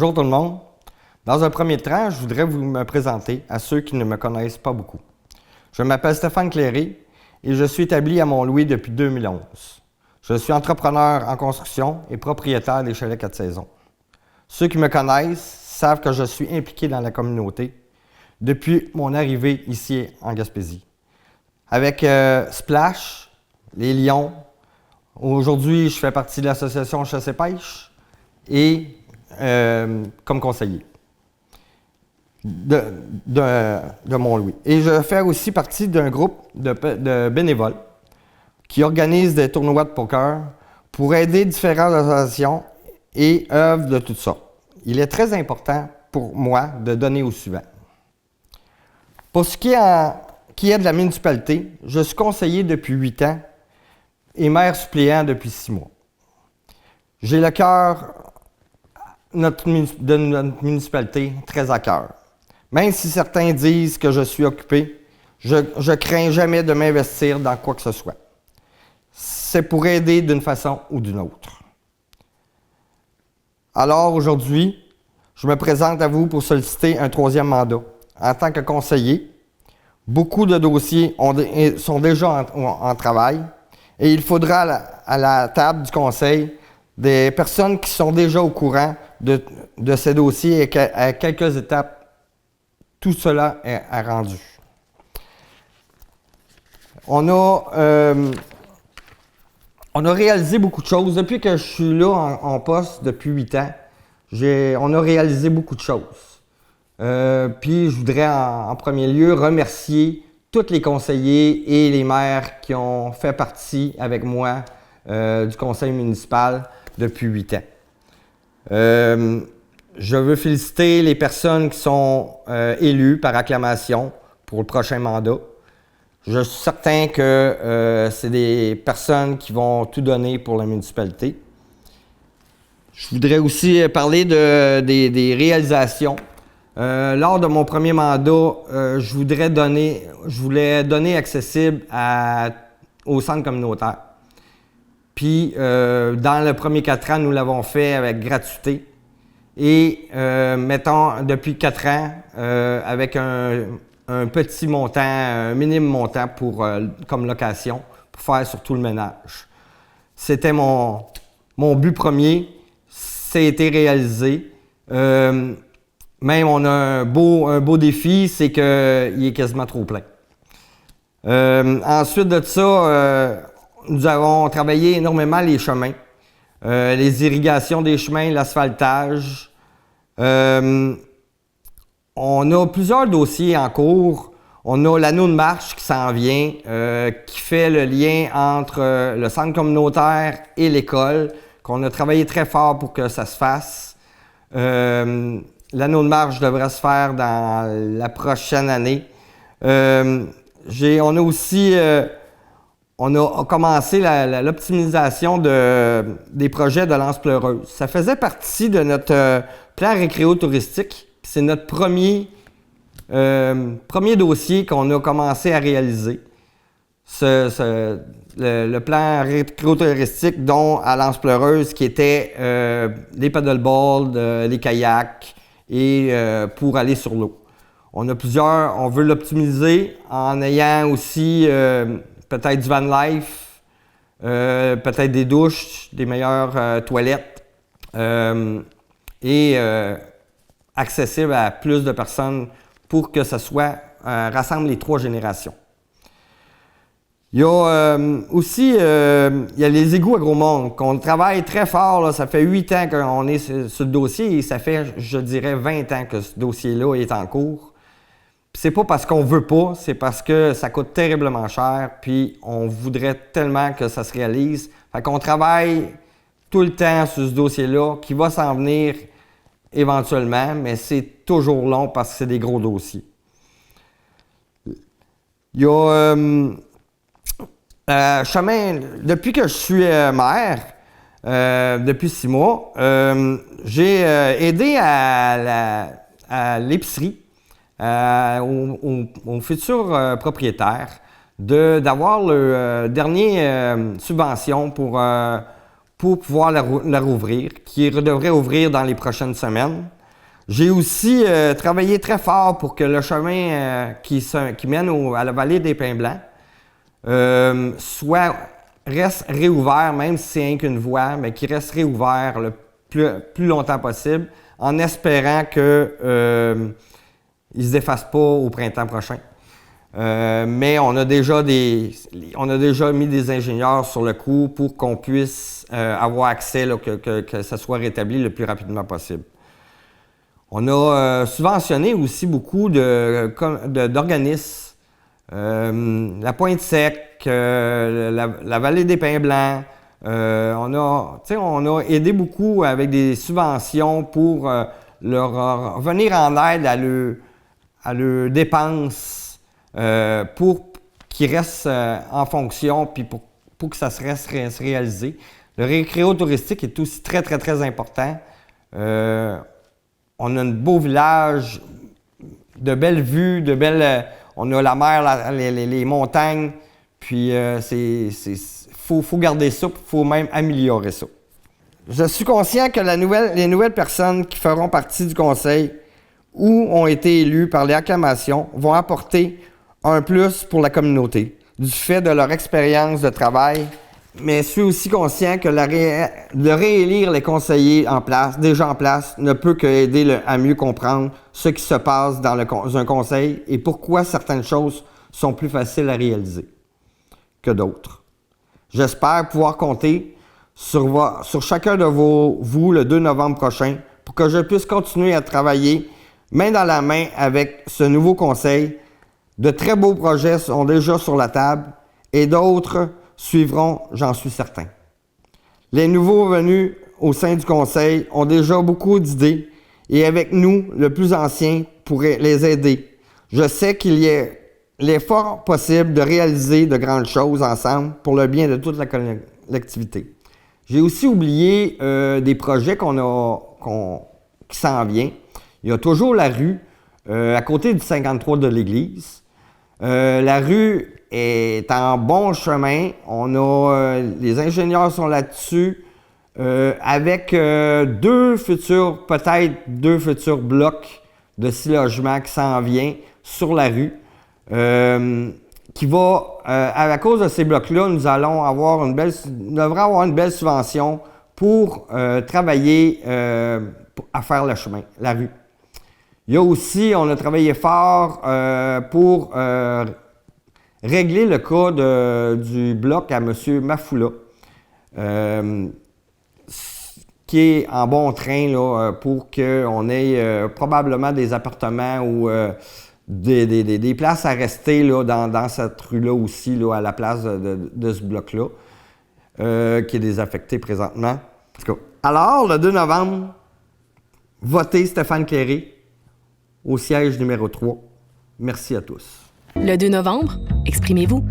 Bonjour tout le monde. Dans un premier temps, je voudrais vous me présenter à ceux qui ne me connaissent pas beaucoup. Je m'appelle Stéphane Cléré et je suis établi à Mont-Louis depuis 2011. Je suis entrepreneur en construction et propriétaire des chalets 4 saisons. Ceux qui me connaissent savent que je suis impliqué dans la communauté depuis mon arrivée ici en Gaspésie. Avec Splash, les Lions, aujourd'hui je fais partie de l'association Chasse et Pêche et comme conseiller de Mont-Louis. Et je fais aussi partie d'un groupe de bénévoles qui organise des tournois de poker pour aider différentes associations et œuvres de toutes sortes. Il est très important pour moi de donner au suivant. Pour ce qui est de la municipalité, je suis conseiller depuis 8 ans et maire suppléant depuis 6 mois. J'ai le cœur de notre municipalité très à cœur. Même si certains disent que je suis occupé, je crains jamais de m'investir dans quoi que ce soit. C'est pour aider d'une façon ou d'une autre. Alors aujourd'hui, je me présente à vous pour solliciter un 3e mandat. En tant que conseiller, beaucoup de dossiers sont déjà en travail et il faudra à la table du conseil des personnes qui sont déjà au courant de ces dossiers et qu'à quelques étapes, tout cela est rendu. On a réalisé beaucoup de choses. Depuis que je suis là en poste depuis 8 ans, on a réalisé beaucoup de choses. Puis je voudrais en premier lieu remercier tous les conseillers et les maires qui ont fait partie avec moi du conseil municipal depuis 8 ans. Je veux féliciter les personnes qui sont élues par acclamation pour le prochain mandat. Je suis certain que c'est des personnes qui vont tout donner pour la municipalité. Je voudrais aussi parler des réalisations. Lors de mon premier mandat, je voulais donner accessible au centre communautaire. Puis, dans le premier 4 ans, nous l'avons fait avec gratuité. Et, mettons, depuis 4 ans, avec un petit montant, un minime montant comme location, pour faire surtout le ménage. C'était mon but premier. Ça a été réalisé. Même on a un beau défi, c'est qu'il est quasiment trop plein. Ensuite de ça, nous avons travaillé énormément les chemins, les irrigations des chemins, l'asphaltage. On a plusieurs dossiers en cours. On a l'anneau de marche qui s'en vient, qui fait le lien entre le centre communautaire et l'école, qu'on a travaillé très fort pour que ça se fasse. L'anneau de marche devrait se faire dans la prochaine année. On a commencé l'optimisation des projets de lance pleureuse. Ça faisait partie de notre plan récréo-touristique. C'est notre premier dossier qu'on a commencé à réaliser. Le plan récréo-touristique dont à lance pleureuse qui était des paddleballs, des kayaks et pour aller sur l'eau. On veut l'optimiser en ayant aussi peut-être du van life, peut-être des douches, des meilleures toilettes et accessible à plus de personnes pour que ça rassemble les 3 générations. Il y a aussi il y a les égouts à Gros-Monde qu'on travaille très fort. Là, ça fait 8 ans qu'on est sur le dossier et ça fait, je dirais, 20 ans que ce dossier-là est en cours. C'est pas parce qu'on veut pas, c'est parce que ça coûte terriblement cher, puis on voudrait tellement que ça se réalise. Fait qu'on travaille tout le temps sur ce dossier-là, qui va s'en venir éventuellement, mais c'est toujours long parce que c'est des gros dossiers. Il y a chemin, depuis que je suis maire, depuis 6 mois, j'ai aidé à l'épicerie, aux futurs propriétaires, d'avoir le dernier subvention pour pour pouvoir la rouvrir, qui devrait ouvrir dans les prochaines semaines. J'ai aussi travaillé très fort pour que le chemin qui mène à la vallée des Pins Blancs reste réouvert, même si c'est rien qu'une voie, mais qui reste réouvert le plus longtemps possible, en espérant qu'il ne se défasse pas au printemps prochain. Mais on a déjà mis des ingénieurs sur le coup pour qu'on puisse avoir accès, là, que ça soit rétabli le plus rapidement possible. On a subventionné aussi beaucoup d'organismes. La Pointe Sec, la Vallée des Pins Blancs. On a aidé beaucoup avec des subventions pour leur venir en aide à leurs dépenses pour qu'ils restent en fonction puis pour que ça se reste réalisé. Le récréo touristique est aussi très, très, très important. On a un beau village, de belles vues, on a la mer, les montagnes, puis faut garder ça, il faut même améliorer ça. Je suis conscient que les nouvelles personnes qui feront partie du conseil ou ont été élues par les acclamations vont apporter un plus pour la communauté, du fait de leur expérience de travail, mais je suis aussi conscient que de réélire les conseillers déjà en place, ne peut qu'aider à mieux comprendre ce qui se passe dans un conseil et pourquoi certaines choses sont plus faciles à réaliser que d'autres. J'espère pouvoir compter sur chacun de vous le 2 novembre prochain pour que je puisse continuer à travailler main dans la main avec ce nouveau conseil. De très beaux projets sont déjà sur la table et d'autres suivront, j'en suis certain. Les nouveaux venus au sein du conseil ont déjà beaucoup d'idées et avec nous, le plus ancien pourrait les aider. Je sais qu'il y a l'effort possible de réaliser de grandes choses ensemble pour le bien de toute la collectivité. J'ai aussi oublié des projets qui s'en viennent. Il y a toujours la rue à côté du 53 de l'église. La rue est en bon chemin. Les ingénieurs sont là-dessus avec deux futurs blocs de 6 logements qui s'en viennent sur la rue. À cause de ces blocs-là, nous allons avoir une belle subvention pour travailler à faire le chemin, la rue. Il y a aussi, on a travaillé fort pour régler le cas du bloc à M. Mafoula, qui est en bon train là, pour qu'on ait probablement des appartements ou des places à rester là, dans cette rue-là aussi, là, à la place de ce bloc-là, qui est désaffecté présentement. Alors, le 2 novembre, votez Stéphane Cléré au siège numéro 3. Merci à tous. Le 2 novembre, exprimez-vous.